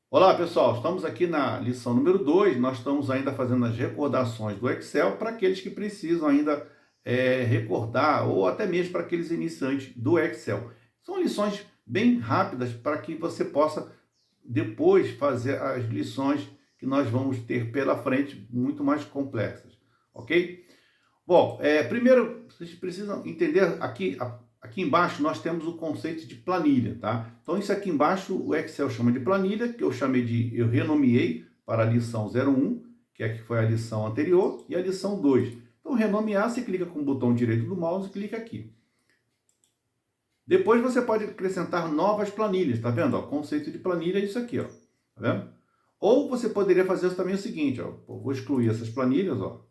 Olá pessoal, estamos aqui na lição número 2. Nós estamos ainda fazendo as recordações do Excel para aqueles que precisam ainda recordar, ou até mesmo para aqueles iniciantes do Excel. São lições bem rápidas para que você possa depois fazer as lições que nós vamos ter pela frente, muito mais complexas, ok? Bom, primeiro vocês precisam entender aqui embaixo nós temos o conceito de planilha, tá? Então isso aqui embaixo o Excel chama de planilha, que eu renomeei para a lição 01, que foi a lição anterior, e a lição 2. Então renomear, você clica com o botão direito do mouse e clica aqui. Depois você pode acrescentar novas planilhas, tá vendo? Ó, conceito de planilha é isso aqui, ó, tá vendo? Ou você poderia fazer também o seguinte, ó, vou excluir essas planilhas, ó.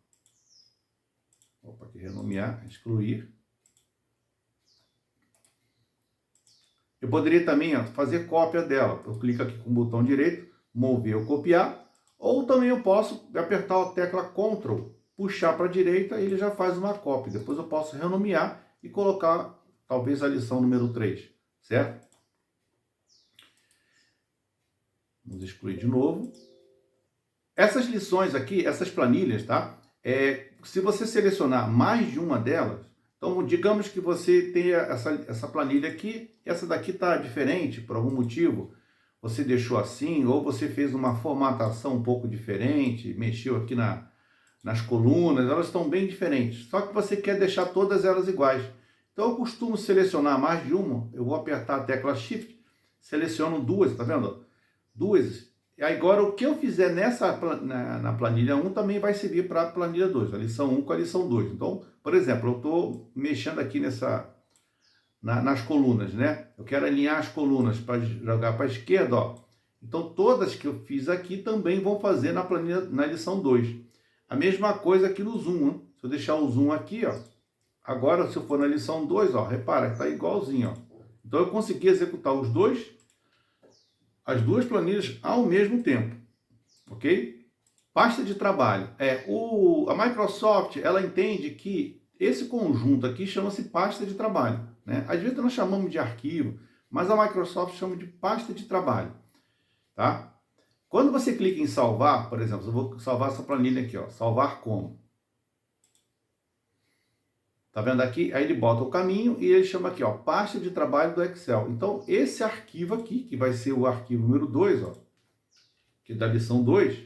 Opa, aqui renomear, excluir. Eu poderia também fazer cópia dela. Eu clico aqui com o botão direito, mover ou copiar. Ou também eu posso apertar a tecla Ctrl, puxar para a direita e ele já faz uma cópia. Depois eu posso renomear e colocar talvez a lição número 3, certo? Vamos excluir de novo. Essas lições aqui, essas planilhas, tá? Se você selecionar mais de uma delas, então digamos que você tenha essa planilha aqui, essa daqui está diferente por algum motivo, você deixou assim, ou você fez uma formatação um pouco diferente, mexeu aqui nas colunas, elas estão bem diferentes, só que você quer deixar todas elas iguais. Então eu costumo selecionar mais de uma, eu vou apertar a tecla Shift, seleciono duas, tá vendo? Duas. E agora o que eu fizer na planilha 1 também vai servir para a planilha 2, a lição 1 com a lição 2. Então, por exemplo, eu estou mexendo aqui nas colunas, né? Eu quero alinhar as colunas para jogar para a esquerda, ó. Então, todas que eu fiz aqui também vão fazer na lição 2. A mesma coisa aqui no zoom, hein? Se eu deixar o zoom aqui, ó. Agora, se eu for na lição 2, ó, repara, está igualzinho, ó. Então, eu consegui executar as duas planilhas ao mesmo tempo, ok? Pasta de trabalho. A Microsoft, ela entende que esse conjunto aqui chama-se pasta de trabalho, né? Às vezes nós chamamos de arquivo, mas a Microsoft chama de pasta de trabalho, tá? Quando você clica em salvar, por exemplo, eu vou salvar essa planilha aqui, ó, salvar como. Tá vendo aqui? Aí ele bota o caminho e ele chama aqui, ó, pasta de trabalho do Excel. Então, esse arquivo aqui, que vai ser o arquivo número 2, ó, que é da lição 2,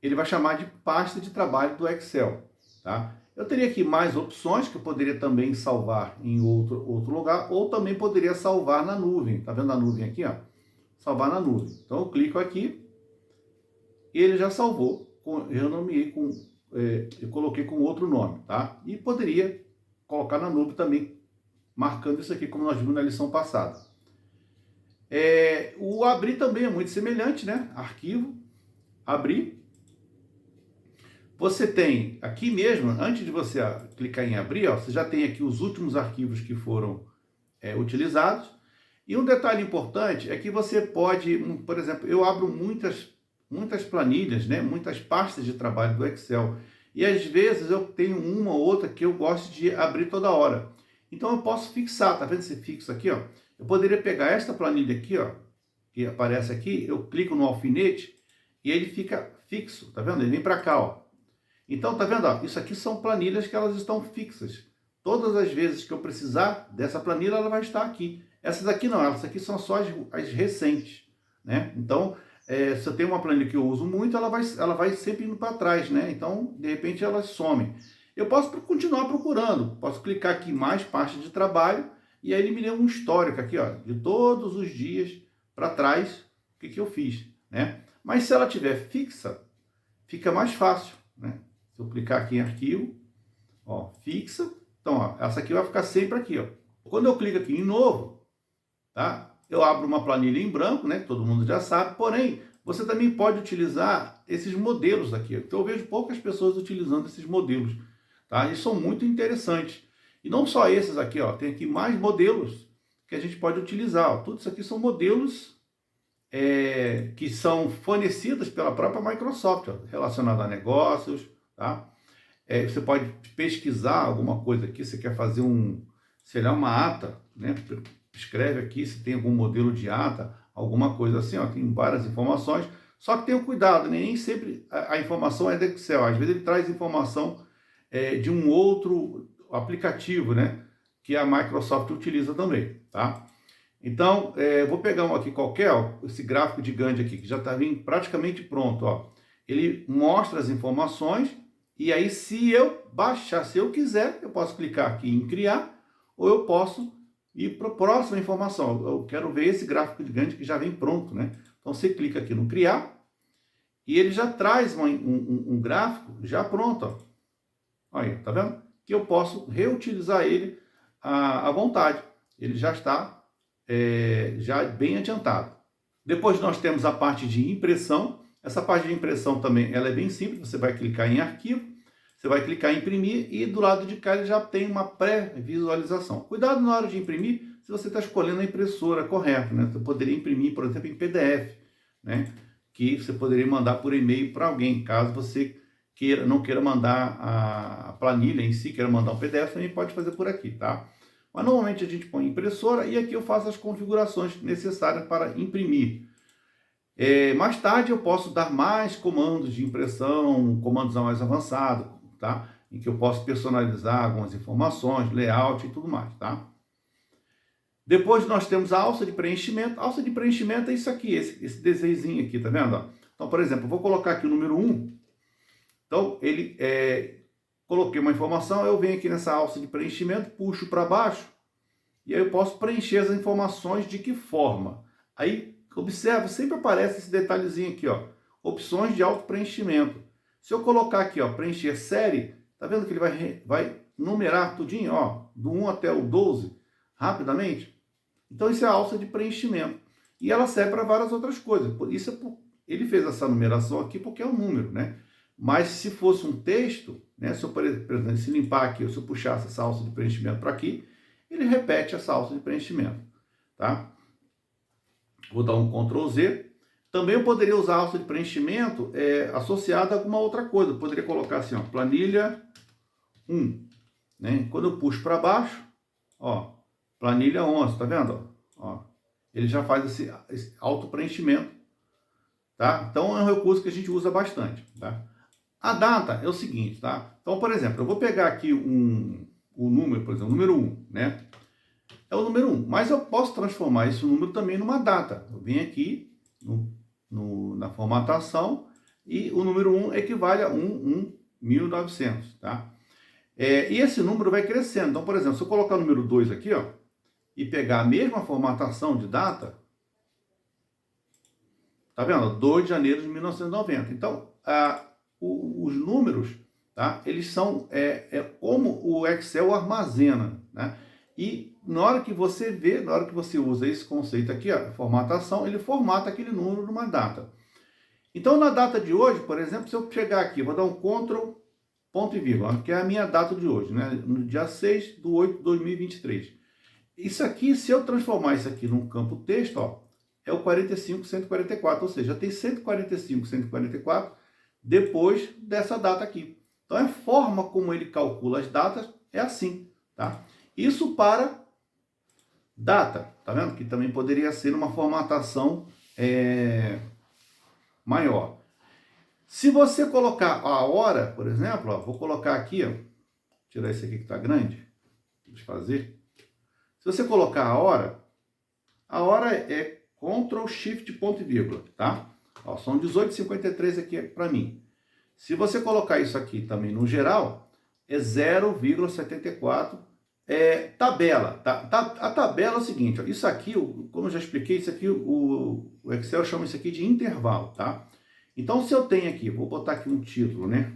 ele vai chamar de pasta de trabalho do Excel, tá? Eu teria aqui mais opções que eu poderia também salvar em outro lugar, ou também poderia salvar na nuvem. Tá vendo a nuvem aqui, ó? Salvar na nuvem. Então eu clico aqui e ele já salvou. Eu nomeei eu coloquei com outro nome, tá? E poderia colocar na nuvem também, marcando isso aqui como nós vimos na lição passada. O abrir também é muito semelhante, né? Arquivo, abrir. Você tem aqui mesmo, antes de você clicar em abrir, ó, você já tem aqui os últimos arquivos que foram utilizados. E um detalhe importante é que você pode, por exemplo, eu abro muitas planilhas, né, muitas pastas de trabalho do Excel. E às vezes eu tenho uma ou outra que eu gosto de abrir toda hora. Então eu posso fixar, tá vendo esse fixo aqui, ó? Eu poderia pegar esta planilha aqui, ó, que aparece aqui, eu clico no alfinete e ele fica fixo, tá vendo? Ele vem para cá, ó. Então, tá vendo? Ó, isso aqui são planilhas que elas estão fixas. Todas as vezes que eu precisar dessa planilha, ela vai estar aqui. Essas aqui não, essas aqui são só as recentes, né? Então, se eu tenho uma planilha que eu uso muito, ela vai sempre indo para trás, né? Então, de repente, elas somem. Eu posso continuar procurando, posso clicar aqui em mais parte de trabalho, e aí ele me deu um histórico aqui, ó, de todos os dias para trás, o que eu fiz, né? Mas se ela tiver fixa, fica mais fácil, né? Se eu clicar aqui em arquivo, ó, fixa. Então, ó, essa aqui vai ficar sempre aqui, ó. Quando eu clico aqui em novo, tá? Eu abro uma planilha em branco, né? Todo mundo já sabe. Porém, você também pode utilizar esses modelos aqui. Então, eu vejo poucas pessoas utilizando esses modelos, tá? E são muito interessantes. E não só esses aqui, ó. Tem aqui mais modelos que a gente pode utilizar. Ó. Tudo isso aqui são modelos que são fornecidos pela própria Microsoft, ó, relacionados a negócios, tá? Você pode pesquisar alguma coisa aqui, você quer fazer sei lá, uma ata, né? Escreve aqui se tem algum modelo de ata, alguma coisa assim, ó, tem várias informações. Só que tenha cuidado, né? Nem sempre a informação é do Excel. Às vezes ele traz informação de um outro aplicativo, né? Que a Microsoft utiliza também, tá? Então, vou pegar um aqui qualquer, ó, esse gráfico de Gantt aqui, que já está vindo praticamente pronto, ó. Ele mostra as informações e aí, se eu baixar, se eu quiser, eu posso clicar aqui em criar ou eu posso ir para a próxima informação. Eu quero ver esse gráfico de Gantt que já vem pronto, né? Então, você clica aqui no criar e ele já traz um gráfico já pronto, ó. Olha aí, tá vendo? Que eu posso reutilizar ele à vontade. Ele já está já bem adiantado. Depois nós temos a parte de impressão. Essa parte de impressão também ela é bem simples. Você vai clicar em arquivo, você vai clicar em imprimir e do lado de cá ele já tem uma pré-visualização. Cuidado na hora de imprimir se você está escolhendo a impressora correta, né? Você poderia imprimir, por exemplo, em PDF, né? Que você poderia mandar por e-mail para alguém, caso você não queira mandar a planilha em si, queira mandar um PDF, também pode fazer por aqui, tá? Mas normalmente a gente põe impressora e aqui eu faço as configurações necessárias para imprimir. Mais tarde eu posso dar mais comandos de impressão, comandos mais avançados, tá? Em que eu posso personalizar algumas informações, layout e tudo mais, tá? Depois nós temos a alça de preenchimento. A alça de preenchimento é isso aqui, esse desenhozinho aqui, tá vendo? Então, por exemplo, eu vou colocar aqui o número 1. Então, coloquei uma informação, eu venho aqui nessa alça de preenchimento, puxo para baixo, e aí eu posso preencher as informações de que forma. Aí, observa, sempre aparece esse detalhezinho aqui, ó, opções de auto-preenchimento. Se eu colocar aqui, ó, preencher série, tá vendo que ele vai numerar tudinho, ó, do 1 até o 12, rapidamente? Então, isso é a alça de preenchimento. E ela serve para várias outras coisas. Por isso, ele fez essa numeração aqui porque é um número, né? Mas se fosse um texto, né, se eu, por exemplo, se limpar aqui, ou se eu puxasse essa alça de preenchimento para aqui, ele repete essa alça de preenchimento, tá? Vou dar um Ctrl Z. Também eu poderia usar a alça de preenchimento associada a alguma outra coisa. Eu poderia colocar assim, ó, planilha 1. Né? Quando eu puxo para baixo, ó, planilha 11, tá vendo? Ó, ele já faz esse auto-preenchimento, tá? Então é um recurso que a gente usa bastante, tá? A data é o seguinte, tá? Então, por exemplo, eu vou pegar aqui um número, por exemplo, o número 1, né? É o número 1, mas eu posso transformar esse número também numa data. Eu venho aqui na formatação e o número 1 equivale a 1900, tá? E esse número vai crescendo. Então, por exemplo, se eu colocar o número 2 aqui, ó, e pegar a mesma formatação de data, tá vendo? 2 de janeiro de 1990. Então, os números, tá? Eles são como o Excel armazena, né? E na hora que você vê, na hora que você usa esse conceito aqui, ó, formatação, ele formata aquele número numa data. Então, na data de hoje, por exemplo, se eu chegar aqui, vou dar um Ctrl, ponto e vírgula, que é a minha data de hoje, né? No dia 6/8 de 2023. Isso aqui, se eu transformar isso aqui num campo texto, ó, é o 45144, ou seja, tem 145.144 depois dessa data aqui. Então, a forma como ele calcula as datas é assim, tá? Isso para data, tá vendo? Que também poderia ser uma formatação maior. Se você colocar a hora, por exemplo, ó, vou colocar aqui, ó, tirar esse aqui que está grande, desfazer. Se você colocar a hora é Ctrl Shift ponto e vírgula, tá? Ó, são 18h53 aqui para mim. Se você colocar isso aqui também no geral, é 0,74 tabela. A tabela é o seguinte, ó, isso aqui, como eu já expliquei, isso aqui, o Excel chama isso aqui de intervalo, tá? Então, se eu tenho aqui, vou botar aqui um título, né?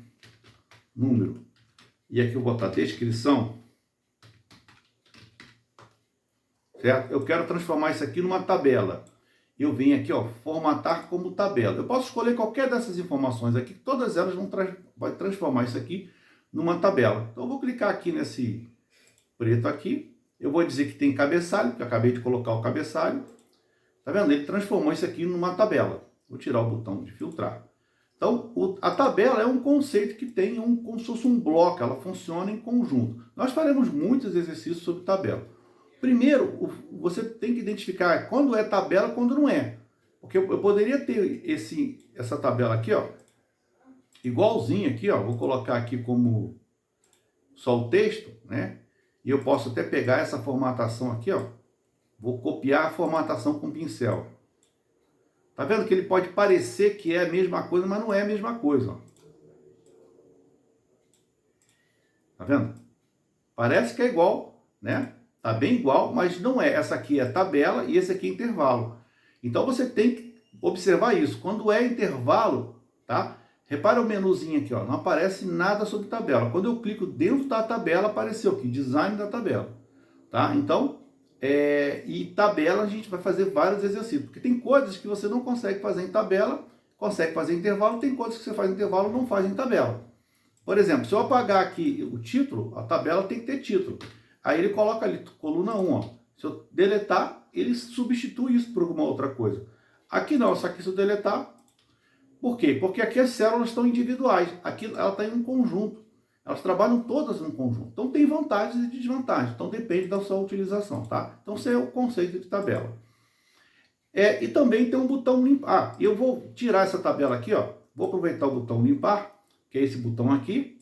Número. E aqui eu vou botar descrição. Certo? Eu quero transformar isso aqui numa tabela. Eu venho aqui, ó, formatar como tabela. Eu posso escolher qualquer dessas informações aqui, todas elas vai transformar isso aqui numa tabela. Então, eu vou clicar aqui nesse preto aqui. Eu vou dizer que tem cabeçalho, porque eu acabei de colocar o cabeçalho. Tá vendo? Ele transformou isso aqui numa tabela. Vou tirar o botão de filtrar. Então, a tabela é um conceito que tem como se fosse um bloco, ela funciona em conjunto. Nós faremos muitos exercícios sobre tabela. Primeiro, você tem que identificar quando é tabela e quando não é. Porque eu poderia ter essa tabela aqui, ó, igualzinha aqui, ó, vou colocar aqui como só o texto, né? E eu posso até pegar essa formatação aqui, ó, vou copiar a formatação com pincel. Tá vendo que ele pode parecer que é a mesma coisa, mas não é a mesma coisa, ó. Tá vendo? Parece que é igual, né? Tá bem igual, mas não é. Essa aqui é tabela e esse aqui é intervalo. Então você tem que observar isso. Quando é intervalo, tá? Repara o menuzinho aqui, ó. Não aparece nada sobre tabela. Quando eu clico dentro da tabela, apareceu aqui, design da tabela. Tá? Então, e tabela a gente vai fazer vários exercícios. Porque tem coisas que você não consegue fazer em tabela, consegue fazer em intervalo. Tem coisas que você faz em intervalo e não faz em tabela. Por exemplo, se eu apagar aqui o título, a tabela tem que ter título. Aí ele coloca ali, coluna 1, ó. Se eu deletar, ele substitui isso por alguma outra coisa. Aqui não, só que se eu deletar... Por quê? Porque aqui as células estão individuais. Aqui ela está em um conjunto. Elas trabalham todas em um conjunto. Então tem vantagens e desvantagens. Então depende da sua utilização, tá? Então esse é o conceito de tabela. E também tem um botão limpar. Eu vou tirar essa tabela aqui, ó. Vou aproveitar o botão limpar, que é esse botão aqui.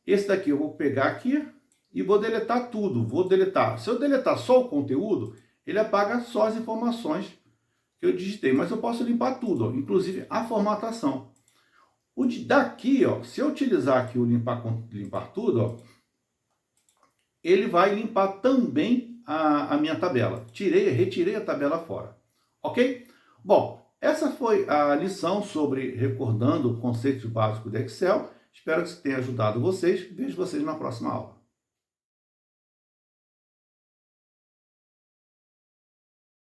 Esse daqui eu vou pegar aqui e vou deletar tudo. Vou deletar. Se eu deletar só o conteúdo, ele apaga só as informações que eu digitei. Mas eu posso limpar tudo, ó, inclusive a formatação. O daqui, ó, se eu utilizar aqui o limpar tudo, ó, ele vai limpar também a minha tabela. Retirei a tabela fora. Ok? Bom, essa foi a lição sobre recordando conceitos básicos do Excel. Espero que isso tenha ajudado vocês. Vejo vocês na próxima aula.